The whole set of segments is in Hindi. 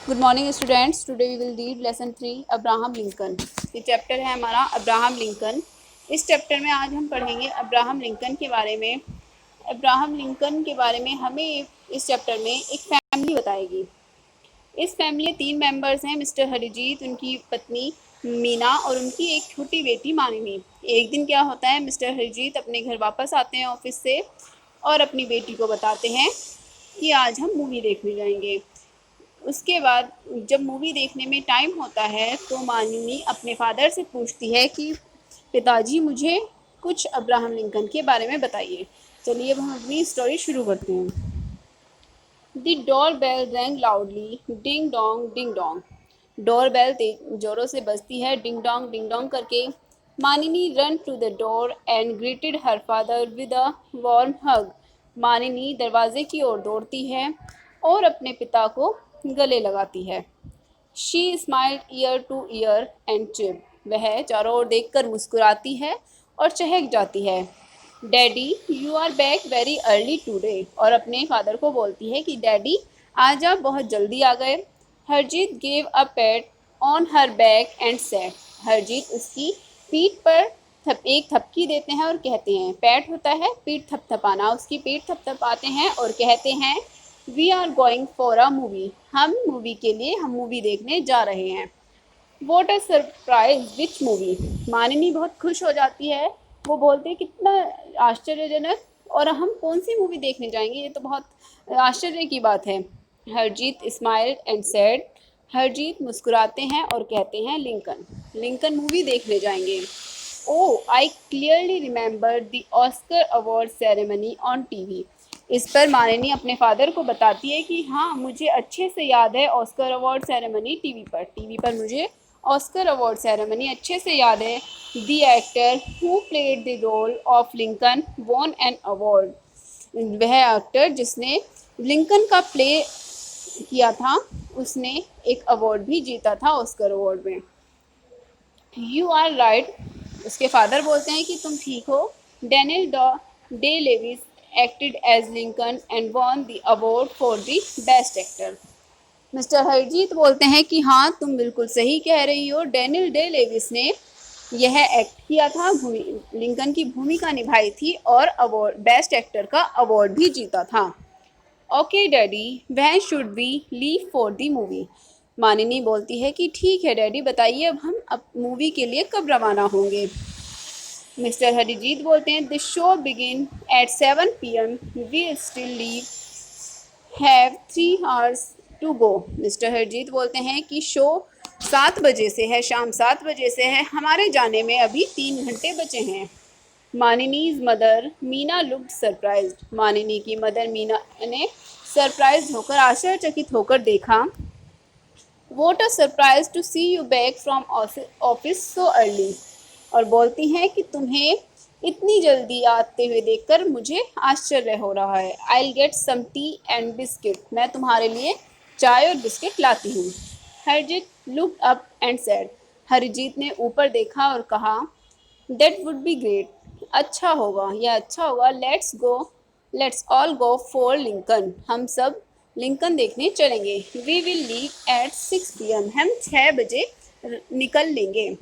Good morning students. Today we will read lesson 3 Abraham Lincoln. ये चैप्टर है हमारा अब्राहम लिंकन। इस चैप्टर में आज हम पढ़ेंगे अब्राहम लिंकन के बारे में। अब्राहम लिंकन के बारे में हमें इस चैप्टर में एक फैमिली बताएगी। इस फैमिली में 3 मेंबर्स हैं, मिस्टर हरीजीत, उनकी पत्नी मीना और उनकी एक छोटी बेटी मानिनी। एक दिन क्या होता है, मिस्टर हरीजीत अपने घर वापस आते हैं ऑफिस से और अपनी बेटी को बताते हैं कि आज हम मूवी देखने जाएंगे। उसके बाद जब मूवी देखने में टाइम होता है तो मानिनी अपने फादर से पूछती है कि पिताजी मुझे कुछ अब्राहम लिंकन के बारे में बताइए। चलिए अब हम अपनी स्टोरी शुरू करते हैं। The door bell rang loudly, ding dong ding dong. Door bell जोरों से बजती है, डिंग डोंग करके। Manini run to the door and greeted her father with a warm hug. Manini दरवाजे की ओर दौड़ती है और अपने पिता को गले लगाती है। She smiled year two year and chip. वह चारों ओर देखकर मुस्कुराती है और चहक जाती है। Daddy you are back very early today. और अपने फादर को बोलती है कि डैडी आज आप बहुत जल्दी आ गए। Harjeet gave a PAT on her back and said. Harjeet उसकी पीठ पर एक थपकी देते हैं और कहते हैं, पैट होता है पीठ थपथपाना, उसकी पीठ थपथपाते हैं और कहते हैं we are going for a movie. हम मूवी देखने जा रहे हैं। What a surprise, which movie. Manini बहुत खुश हो जाती है। वो बोलते हैं कितना आश्चर्यजनक, और हम कौन सी मूवी देखने जाएंगे, ये तो बहुत आश्चर्य की बात है। Harjeet smiled and said. Harjeet मुस्कुराते हैं और कहते हैं लिंकन। लिंकन मूवी देखने जाएंगे। Oh I clearly remember the Oscar award ceremony on TV. इस पर मानिनी अपने फादर को बताती है कि हाँ मुझे अच्छे से याद है ऑस्कर अवार्ड सेरेमनी टीवी पर मुझे ऑस्कर अवार्ड सेरेमनी अच्छे से याद है। The actor who played the role of Lincoln won an award. वह एक्टर जिसने लिंकन का प्ले किया था उसने एक अवार्ड भी जीता था ऑस्कर अवार्ड में। You are right. उसके फादर बोलते हैं कि तुम ठीक हो। Daniel Day Lewis acted as Lincoln and won the award for the best actor. Mister Harjeet बोलते हैं कि हाँ तुम बिल्कुल सही कह रही हो, डेनियल डे लेविस ने यह एक्ट किया था, लिंकन की भूमिका निभाई थी और अवार्ड बेस्ट एक्टर का अवार्ड भी जीता था। Okay daddy when should we leave for the movie. Manini बोलती है कि ठीक है डैडी, बताइए अब मूवी के लिए कब रवाना होंगे। मिस्टर हरिजीत बोलते हैं the show begin at 7 PM, we still leave have 3 hours to go. Mister Harjeet बोलते हैं कि शो 7 बजे से है, शाम 7 बजे से है, हमारे जाने में अभी 3 घंटे बचे हैं। Manini's mother Meena looked surprised. Manini की मदर मीना ने सरप्राइज होकर, आश्चर्यचकित होकर देखा। What a surprise to see you back from office so early. और बोलती हैं कि तुम्हें इतनी जल्दी आते हुए देखकर मुझे आश्चर्य हो रहा है। I get some tea and biscuit. मैं तुम्हारे लिए चाय और बिस्किट लाती हूँ। Harjeet look up and said. Harjeet ने ऊपर देखा और कहा दैट वुड बी ग्रेट। अच्छा होगा, यह अच्छा होगा। Let's all go for Lincoln. हम सब लिंकन देखने चलेंगे। We will leave at 6 PM। हम 6 बजे निकल लेंगे।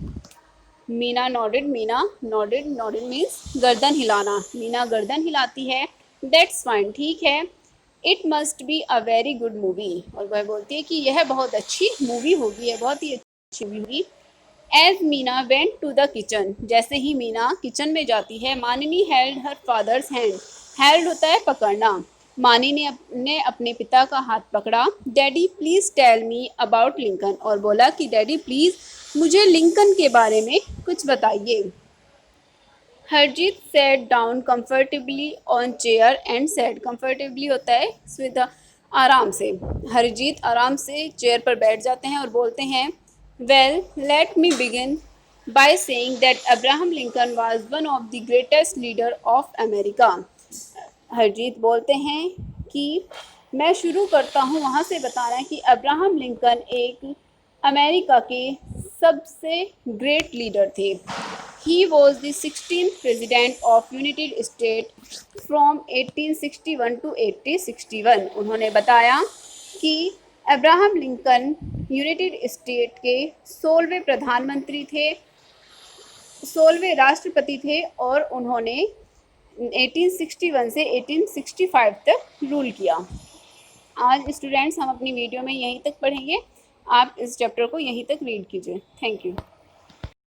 मीना नोडेड मीन्स गर्दन हिलाना। मीना गर्दन हिलाती है। दैट्स फाइन, ठीक है। It must be a very good movie. और वह बोलती है कि यह बहुत अच्छी मूवी होगी, यह बहुत ही अच्छी मूवी होगी। As Meena went to the kitchen. जैसे ही मीना किचन में जाती है, Manini held her father's hand. Held होता है पकड़ना। मानी ने अपने पिता का हाथ पकड़ा। Daddy please tell me about Lincoln. और बोला कि डैडी प्लीज़ मुझे लिंकन के बारे में कुछ बताइए। Harjeet set down comfortably on chair and set. Comfortably होता है सुविधा, आराम से। हरजीत आराम से चेयर पर बैठ जाते हैं और बोलते हैं well let me begin by saying that Abraham Lincoln was one of the greatest leader of America. Harjeet बोलते हैं कि मैं शुरू करता हूँ वहाँ से बताना कि अब्राहम लिंकन एक अमेरिका के सबसे ग्रेट लीडर थे। He was the 16th president of United state from 1861 to 1861। उन्होंने बताया कि अब्राहम लिंकन यूनाइटेड स्टेट के 16वें प्रधानमंत्री थे, 16वें राष्ट्रपति थे और उन्होंने 1861 से 1865 तक रूल किया। आज स्टूडेंट्स हम अपनी वीडियो में यहीं तक पढ़ेंगे। आप इस चैप्टर को यहीं तक रीड कीजिए। Thank you.